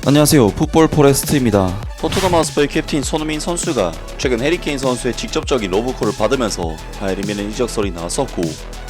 안녕하세요, 풋볼 포레스트입니다. 토트넘 하스퍼의 캡틴 손흥민 선수가 최근 해리케인 선수의 직접적인 러브콜을 받으면서 바이에른 뮌헨 이적설이 나왔었고,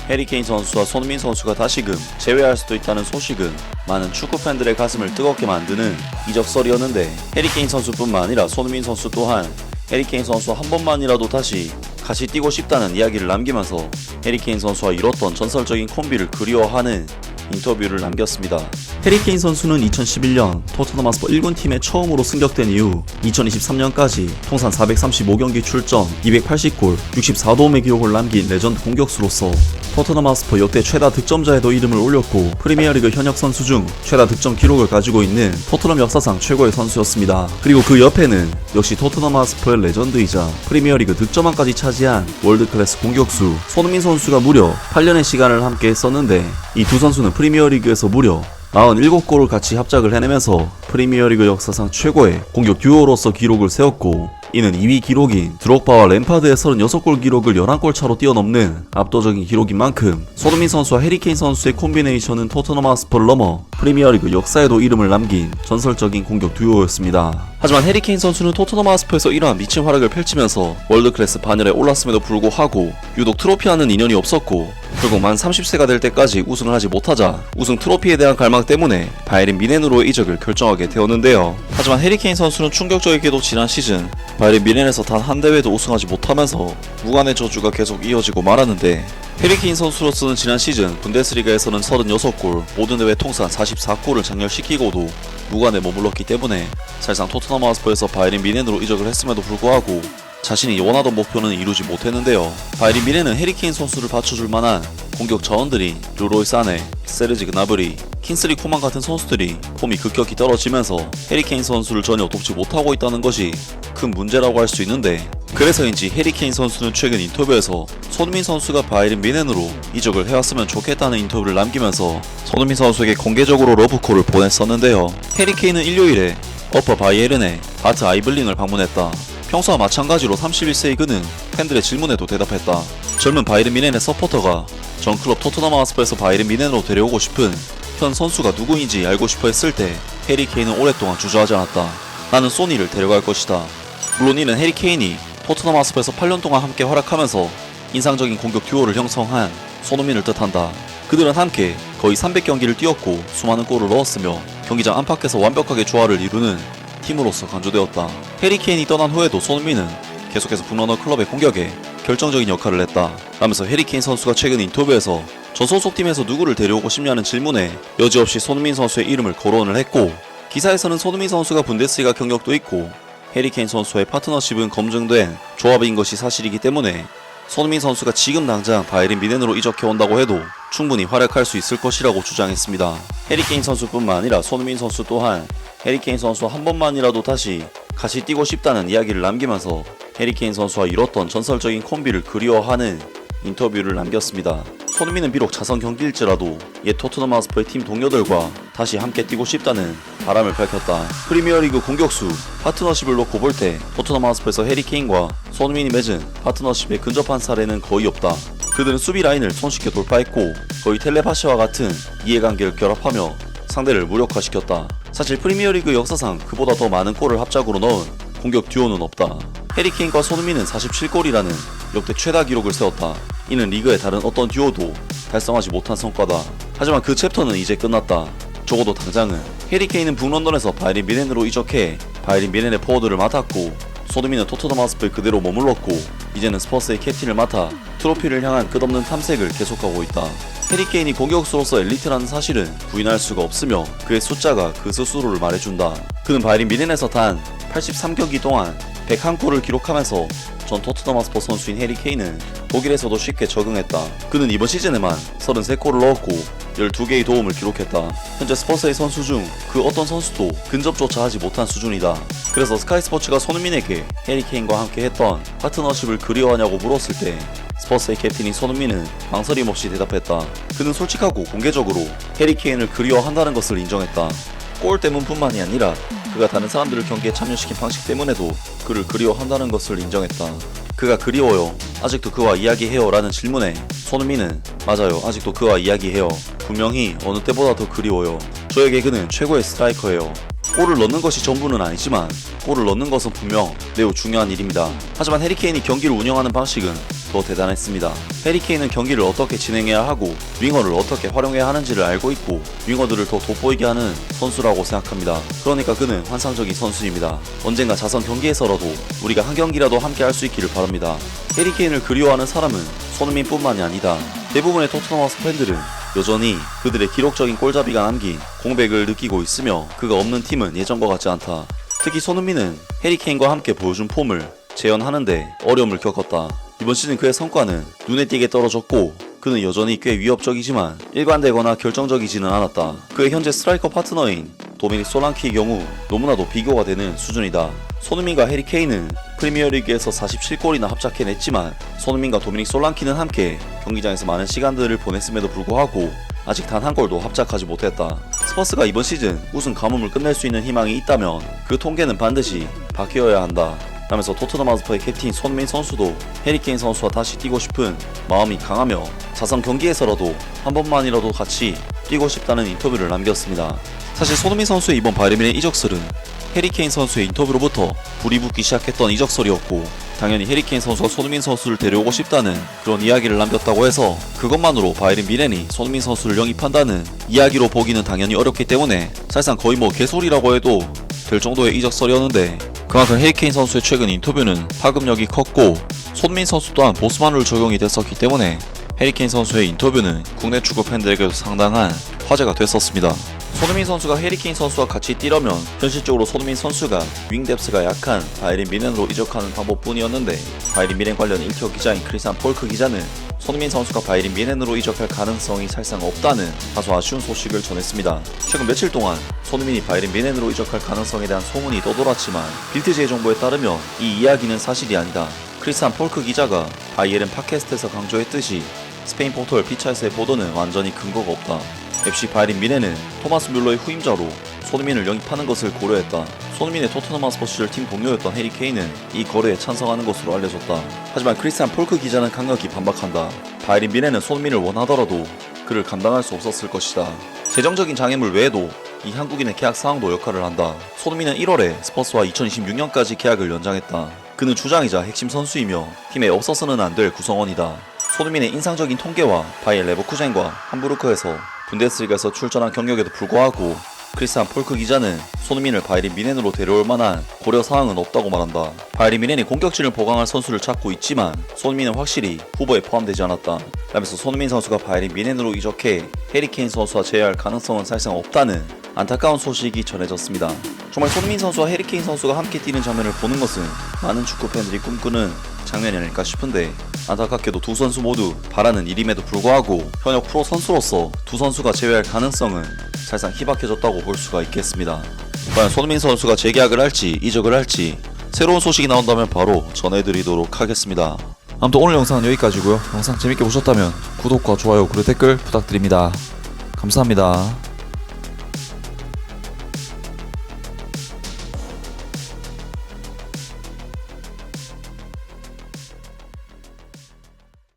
해리케인 선수와 손흥민 선수가 다시금 재회할 수도 있다는 소식은 많은 축구 팬들의 가슴을 뜨겁게 만드는 이적설이었는데, 해리케인 선수뿐만 아니라 손흥민 선수 또한 해리케인 선수와 한 번만이라도 다시 같이 뛰고 싶다는 이야기를 남기면서 해리케인 선수와 이뤘던 전설적인 콤비를 그리워하는 인터뷰를 남겼습니다. 해리케인 선수는 2011년 토트넘 하스퍼 1군 팀에 처음으로 승격된 이후 2023년까지 통산 435경기 출전, 280골, 64도움의 기록을 남긴 레전드 공격수로서 토트넘 하스퍼 역대 최다 득점자에도 이름을 올렸고, 프리미어리그 현역 선수 중 최다 득점 기록을 가지고 있는 토트넘 역사상 최고의 선수였습니다. 그리고 그 옆에는 역시 토트넘 하스퍼의 레전드이자 프리미어리그 득점왕까지 차지한 월드클래스 공격수 손흥민 선수가 무려 8년의 시간을 함께 했었는데, 이 두 선수는 프리미어리그에서 무려 97골을 같이 합작을 해내면서 프리미어리그 역사상 최고의 공격 듀오로서 기록을 세웠고, 이는 2위 기록인 드록바와 램파드의 36골 기록을 11골 차로 뛰어넘는 압도적인 기록인 만큼 손흥민 선수와 해리케인 선수의 콤비네이션은 토트넘 하스퍼를 넘어 프리미어리그 역사에도 이름을 남긴 전설적인 공격 듀오였습니다. 하지만 해리케인 선수는 토트넘 하스퍼에서 이러한 미친 활약을 펼치면서 월드클래스 반열에 올랐음에도 불구하고 유독 트로피와는 인연이 없었고, 결국 만 30세가 될 때까지 우승을 하지 못하자 우승 트로피에 대한 갈망 때문에 바이에른 뮌헨으로의 이적을 결정하게 되었는데요. 하지만 해리케인 선수는 충격적이게도 지난 시즌 바이에른 뮌헨에서 단 한 대회도 우승하지 못하면서 무관의 저주가 계속 이어지고 말았는데, 해리케인 선수로서는 지난 시즌 분데스리가에서는 36골, 모든 대회 통산 44골을 장렬시키고도 무관에 머물렀기 때문에 사실상 토트넘 하스퍼에서 바이에른 뮌헨으로 이적을 했음에도 불구하고 자신이 원하던 목표는 이루지 못했는데요. 바이에른 뮌헨은 해리케인 선수를 받쳐줄 만한 공격 자원들인 르로이 사네, 세르지 그나브리, 킨슬리 코만 같은 선수들이 폼이 급격히 떨어지면서 해리케인 선수를 전혀 돕지 못하고 있다는 것이 큰 문제라고 할 수 있는데, 그래서인지 해리케인 선수는 최근 인터뷰에서 손흥민 선수가 바이에른 뮌헨으로 이적을 해왔으면 좋겠다는 인터뷰를 남기면서 손흥민 선수에게 공개적으로 러브콜을 보냈었는데요. 해리케인은 일요일에 어퍼 바이에른의 아트 아이블링을 방문했다. 평소와 마찬가지로 31세의 그는 팬들의 질문에도 대답했다. 젊은 바이에른 뮌헨의 서포터가 전 클럽 토트넘 하스퍼에서 바이에른 뮌헨으로 데려오고 싶은 현 선수가 누구인지 알고 싶어 했을 때 해리케인은 오랫동안 주저하지 않았다. 나는 소니를 데려갈 것이다. 물론 이는 해리케인이 토트넘 하스퍼에서 8년 동안 함께 활약하면서 인상적인 공격 듀오를 형성한 손흥민을 뜻한다. 그들은 함께 거의 300경기를 뛰었고 수많은 골을 넣었으며 경기장 안팎에서 완벽하게 조화를 이루는 팀으로서 강조되었다. 해리케인이 떠난 후에도 손흥민은 계속해서 북런너 클럽의 공격에 결정적인 역할을 했다 라면서 해리케인 선수가 최근 인터뷰에서 저 소속팀에서 누구를 데려오고 싶냐는 질문에 여지없이 손흥민 선수의 이름을 거론을 했고, 기사에서는 손흥민 선수가 분데스리가 경력도 있고 해리케인 선수의 파트너십은 검증된 조합인 것이 사실이기 때문에 손흥민 선수가 지금 당장 바이에른 뮌헨으로 이적해온다고 해도 충분히 활약할 수 있을 것이라고 주장했습니다. 해리케인 선수뿐만 아니라 손흥민 선수 또한 해리케인 선수와 한 번만이라도 다시 같이 뛰고 싶다는 이야기를 남기면서 해리케인 선수와 이뤘던 전설적인 콤비를 그리워하는 인터뷰를 남겼습니다. 손흥민은 비록 자선 경기일지라도 옛 토트넘 하스퍼의 팀 동료들과 다시 함께 뛰고 싶다는 바람을 밝혔다. 프리미어리그 공격수 파트너십을 놓고 볼 때 토트넘 하스퍼에서 해리케인과 손흥민이 맺은 파트너십에 근접한 사례는 거의 없다. 그들은 수비 라인을 손쉽게 돌파했고 거의 텔레파시와 같은 이해관계를 결합하며 상대를 무력화시켰다. 사실 프리미어리그 역사상 그보다 더 많은 골을 합작으로 넣은 공격 듀오는 없다. 해리케인과 손흥민은 47골이라는 역대 최다 기록을 세웠다. 이는 리그의 다른 어떤 듀오도 달성하지 못한 성과다. 하지만 그 챕터는 이제 끝났다. 적어도 당장은 해리케인은 북런던에서 바이에른 뮌헨으로 이적해 바이에른 뮌헨의 포워드를 맡았고, 손흥민은 토트넘 하스퍼에 그대로 머물렀고 이제는 스퍼스의 캡틴을 맡아 트로피를 향한 끝없는 탐색을 계속하고 있다. 해리케인이 공격수로서 엘리트라는 사실은 부인할 수가 없으며 그의 숫자가 그 스스로를 말해준다. 그는 바이에른 뮌헨에서 단 83경기 동안 101골을 기록하면서 전 토트넘 하스퍼 선수인 해리케인은 독일에서도 쉽게 적응했다. 그는 이번 시즌에만 33골을 넣었고 12개의 도움을 기록했다. 현재 스퍼스의 선수 중 그 어떤 선수도 근접조차 하지 못한 수준이다. 그래서 스카이 스포츠가 손흥민에게 해리케인과 함께 했던 파트너십을 그리워하냐고 물었을 때 스퍼스의 캡틴인 손흥민은 망설임 없이 대답했다. 그는 솔직하고 공개적으로 해리케인을 그리워한다는 것을 인정했다. 골 때문뿐만이 아니라 그가 다른 사람들을 경기에 참여시킨 방식 때문에도 그를 그리워한다는 것을 인정했다. 그가 그리워요. 아직도 그와 이야기해요 라는 질문에 손흥민은 맞아요. 아직도 그와 이야기해요. 분명히 어느 때보다 더 그리워요. 저에게 그는 최고의 스트라이커예요. 골을 넣는 것이 전부는 아니지만 골을 넣는 것은 분명 매우 중요한 일입니다. 하지만 해리케인이 경기를 운영하는 방식은 더 대단했습니다. 해리케인은 경기를 어떻게 진행해야 하고 윙어를 어떻게 활용해야 하는지를 알고 있고 윙어들을 더 돋보이게 하는 선수라고 생각합니다. 그러니까 그는 환상적인 선수입니다. 언젠가 자선 경기에서라도 우리가 한 경기라도 함께 할 수 있기를 바랍니다. 해리케인을 그리워하는 사람은 손흥민뿐만이 아니다. 대부분의 토트넘 하우스 팬들은 여전히 그들의 기록적인 골잡이가 남긴 공백을 느끼고 있으며 그가 없는 팀은 예전과 같지 않다. 특히 손흥민은 해리케인과 함께 보여준 폼을 재현하는데 어려움을 겪었다. 이번 시즌 그의 성과는 눈에 띄게 떨어졌고 그는 여전히 꽤 위협적이지만 일관되거나 결정적이지는 않았다. 그의 현재 스트라이커 파트너인 도미닉 솔랑키의 경우 너무나도 비교가 되는 수준이다. 손흥민과 해리케인은 프리미어리그에서 47골이나 합작해냈지만 손흥민과 도미닉 솔랑키는 함께 경기장에서 많은 시간들을 보냈음에도 불구하고 아직 단 한 골도 합작하지 못했다. 스퍼스가 이번 시즌 우승 가뭄을 끝낼 수 있는 희망이 있다면 그 통계는 반드시 바뀌어야 한다 라면서 토트넘 하스퍼의 캡틴 손흥민 선수도 해리케인 선수와 다시 뛰고 싶은 마음이 강하며 자선 경기에서라도 한 번만이라도 같이 뛰고 싶다는 인터뷰를 남겼습니다. 사실 손흥민 선수의 이번 바이에른 이적설은 해리케인 선수의 인터뷰로부터 불이 붙기 시작했던 이적설이었고 당연히 해리케인 선수가 손흥민 선수를 데려오고 싶다는 그런 이야기를 남겼다고 해서 그것만으로 바이에른 뮌헨이 손흥민 선수를 영입한다는 이야기로 보기는 당연히 어렵기 때문에 사실상 거의 개소리라고 해도 될 정도의 이적설이었는데 그만큼 해리케인 선수의 최근 인터뷰는 파급력이 컸고 손흥민 선수 또한 보스만룰 적용이 됐었기 때문에 해리케인 선수의 인터뷰는 국내 축구 팬들에게도 상당한 화제가 됐었습니다. 손흥민 선수가 해리케인 선수와 같이 뛰려면 현실적으로 손흥민 선수가 윙뎁스가 약한 바이에른 뮌헨으로 이적하는 방법뿐이었는데 바이에른 뮌헨 관련 일티어 기자인 크리스찬 폴크 기자는 손흥민 선수가 바이에른 뮌헨으로 이적할 가능성이 사실상 없다는 다소 아쉬운 소식을 전했습니다. 최근 며칠 동안 손흥민이 바이에른 뮌헨으로 이적할 가능성에 대한 소문이 떠돌았지만 빌트제 정보에 따르면 이 이야기는 사실이 아니다. 크리스찬 폴크 기자가 바이에른 팟캐스트에서 강조했듯이 스페인 포털 피차에서의 보도는 완전히 근거가 없다. FC 바이에른 뮌헨은 토마스 뮬러의 후임자로 손흥민을 영입하는 것을 고려했다. 손흥민의 토트넘 하스퍼 시절 팀 동료였던 해리케인은 이 거래에 찬성하는 것으로 알려졌다. 하지만 크리스찬 폴크 기자는 강력히 반박한다. 바이에른 뮌헨은 손흥민을 원하더라도 그를 감당할 수 없었을 것이다. 재정적인 장애물 외에도 이 한국인의 계약 상황도 역할을 한다. 손흥민은 1월에 스퍼스와 2026년까지 계약을 연장했다. 그는 주장이자 핵심 선수이며 팀에 없어서는 안 될 구성원이다. 손흥민의 인상적인 통계와 바이엘 레버쿠젠과 함부르크에서 분데스리가에서 출전한 경력에도 불구하고 크리스찬 폴크 기자는 손흥민을 바이에른 뮌헨으로 데려올 만한 고려 사항은 없다고 말한다. 바이에른 뮌헨이 공격진을 보강할 선수를 찾고 있지만 손흥민은 확실히 후보에 포함되지 않았다 라면서 손흥민 선수가 바이에른 뮌헨으로 이적해 해리케인 선수와 제외할 가능성은 사실상 없다는 안타까운 소식이 전해졌습니다. 정말 손흥민 선수와 해리케인 선수가 함께 뛰는 장면을 보는 것은 많은 축구 팬들이 꿈꾸는 장면이 아닐까 싶은데 안타깝게도 두 선수 모두 바라는 일임에도 불구하고 현역 프로 선수로서 두 선수가 제외할 가능성은 사실상 희박해졌다고 볼 수가 있겠습니다. 과연 손흥민 선수가 재계약을 할지 이적을 할지 새로운 소식이 나온다면 바로 전해드리도록 하겠습니다. 아무튼 오늘 영상은 여기까지고요. 영상 재밌게 보셨다면 구독과 좋아요 그리고 댓글 부탁드립니다. 감사합니다.